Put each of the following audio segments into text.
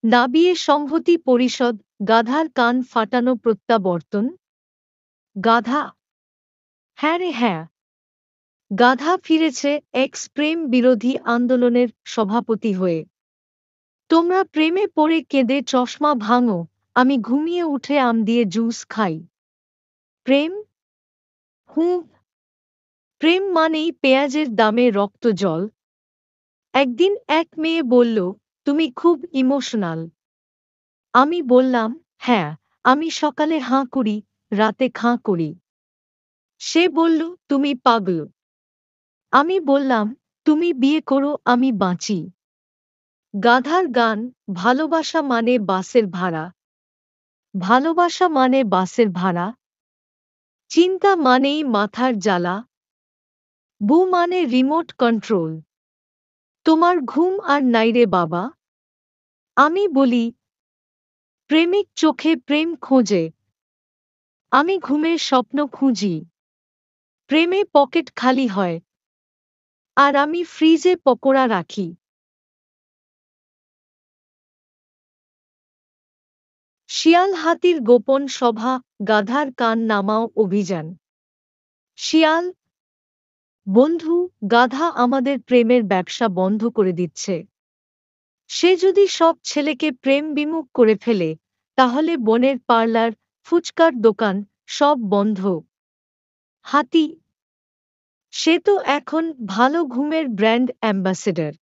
নাবিয়ে সংহতি পরিষদ, গাধার কান ফাটানো প্রত্যাবর্তন। গাধা, হ্যাঁ রে হ্যাঁ, গাধা ফিরেছে এক্স প্রেম বিরোধী আন্দোলনের সভাপতি হয়ে। তোমরা প্রেমে পড়ে কেঁদে চশমা ভাঙো, আমি ঘুমিয়ে উঠে আম দিয়ে জুস খাই। প্রেম, হুঁ, প্রেম মানেই পেঁয়াজের দামে রক্ত জল। একদিন এক মেয়ে বলল, তুমি খুব ইমোশনাল। আমি বললাম, হ্যাঁ, আমি সকালে হাঁ করি, রাতে খাঁ করি। সে বলল, তুমি পাগল। আমি বললাম, তুমি বিয়ে করো, আমি বাঁচি। গাধার গান, ভালোবাসা মানে বাসের ভাড়া। ভালোবাসা মানে বাসের ভাড়া। চিন্তা মানেই মাথার জ্বালা। বু মানে রিমোট কন্ট্রোল। তোমার ঘুম আর নাইরে বাবা। আমি বলি, প্রেমিক চোখে প্রেম খোঁজে, আমি ঘুমের স্বপ্ন খুঁজি। প্রেমে পকেট খালি হয়, আর আমি ফ্রিজে পকোড়া রাখি। শিয়াল হাতির গোপন সভা, গাধার কান নামাও অভিযান। শিয়াল, বন্ধু, গাধা আমাদের প্রেমের ব্যবসা বন্ধ করে দিচ্ছে। সে যদি সব ছেলেকে প্রেম বিমুখ করে ফেলে, তাহলে বনের পার্লার, ফুচকার দোকান সব বন্ধ। হাতি, সে তো এখন ভালো ঘুমের ব্র্যান্ড অ্যাম্বাসেডর।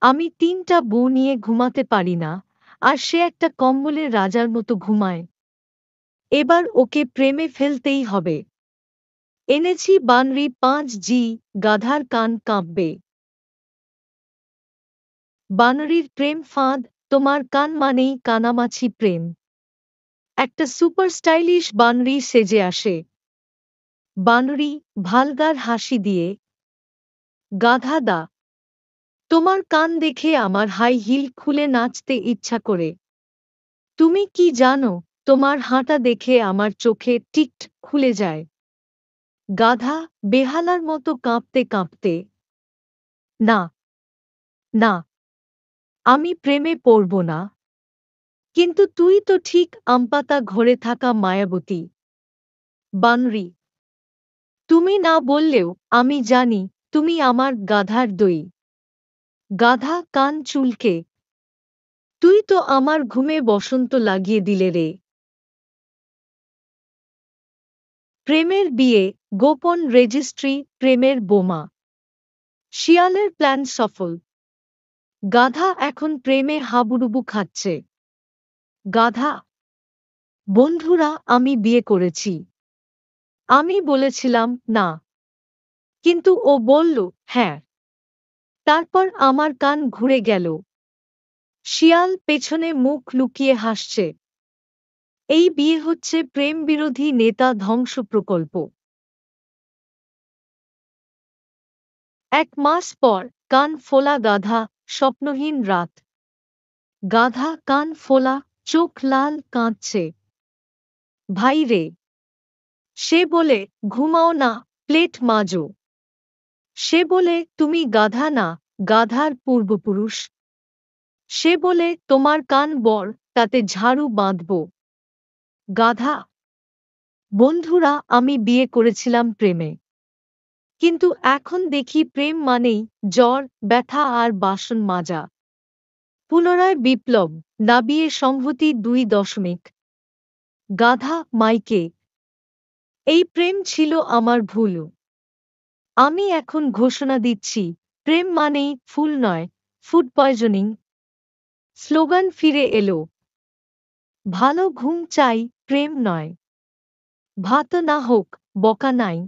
আমি ৩টা বউ নিয়ে ঘুমাতে পারি না, আর সে একটা কম্বলের রাজার মতো ঘুমায়। এবার ওকে প্রেমে ফেলতেই হবে। এনেছি বানরি 5G, গাধার কান কাঁপবে। বানরির প্রেম ফাঁদ, তোমার কান মানেই কানামাছি প্রেম। একটা সুপার স্টাইলিশ বানরি সেজে আসে। বানরি, ভালগার হাসি দিয়ে, গাধা দা, তোমার কান দেখে আমার হাই হিল খুলে নাচতে ইচ্ছা করে। তুমি কি জানো, তোমার হাঁটা দেখে আমার চোখে টিকট খুলে যায়। গাধা, বেহালার মতো কাঁপতে কাঁপতে, না, না, আমি প্রেমে পড়ব না। কিন্তু তুই তো ঠিক আমপাতা ঘরে থাকা মায়াবতী। বানরি, তুমি না বললেও আমি জানি, তুমি আমার গাধার দই। গাধা কান চুলকে, তুই তো আমার ঘুমে বসন্ত লাগিয়ে দিলে রে। প্রেমের বিয়ে, গোপন রেজিস্ট্রি, প্রেমের বোমা। শিয়ালের প্ল্যান সফল। গাধা এখন প্রেমে হাবুডুবু খাচ্ছে। গাধা, বন্ধুরা, আমি বিয়ে করেছি। আমি বলেছিলাম না, কিন্তু ও বলল হ্যাঁ। তারপর আমার কান ঘুরে গেল। শিয়াল পেছনে মুখ লুকিয়ে হাসছে। এই বিয়ে হচ্ছে প্রেম বিরোধী নেতা ধ্বংস প্রকল্প। 1 মাস পর, কান ফোলা গাধা, স্বপ্নহীন রাত। গাধা কান ফোলা, চোখ লাল, কাঁদছে। ভাই রে, সে বলে, ঘুমাও না, প্লেট মাজো। সে বলে, তুমি গাধা না, গাধার পূর্বপুরুষ। সে বলে, তোমার কান বড়, তাতে ঝাড়ু বাঁধব। গাধা, বন্ধুরা, আমি বিয়ে করেছিলাম প্রেমে। কিন্তু এখন দেখি প্রেম মানেই জ্বর, ব্যথা আর বাসন মাজা। পুনরায় বিপ্লব, নাবিয়ে সংহতি 2.0। গাধা, মাইকে, এই প্রেম ছিল আমার ভুল। আমি এখন ঘোষণা দিচ্ছি, প্রেম মানেই ফুল নয়, ফুড পয়জনিং। স্লোগান ফিরে এলো। ভালো ঘুম চাই, প্রেম নয়। ভাত না হোক, বকা নাই।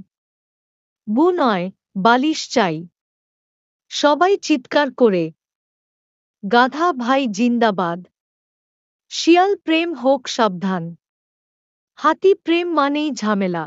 বু নয়, বালিশ চাই। সবাই চিৎকার করে, গাধা ভাই জিন্দাবাদ। শিয়াল প্রেম হোক সাবধান। হাতি প্রেম মানেই ঝামেলা।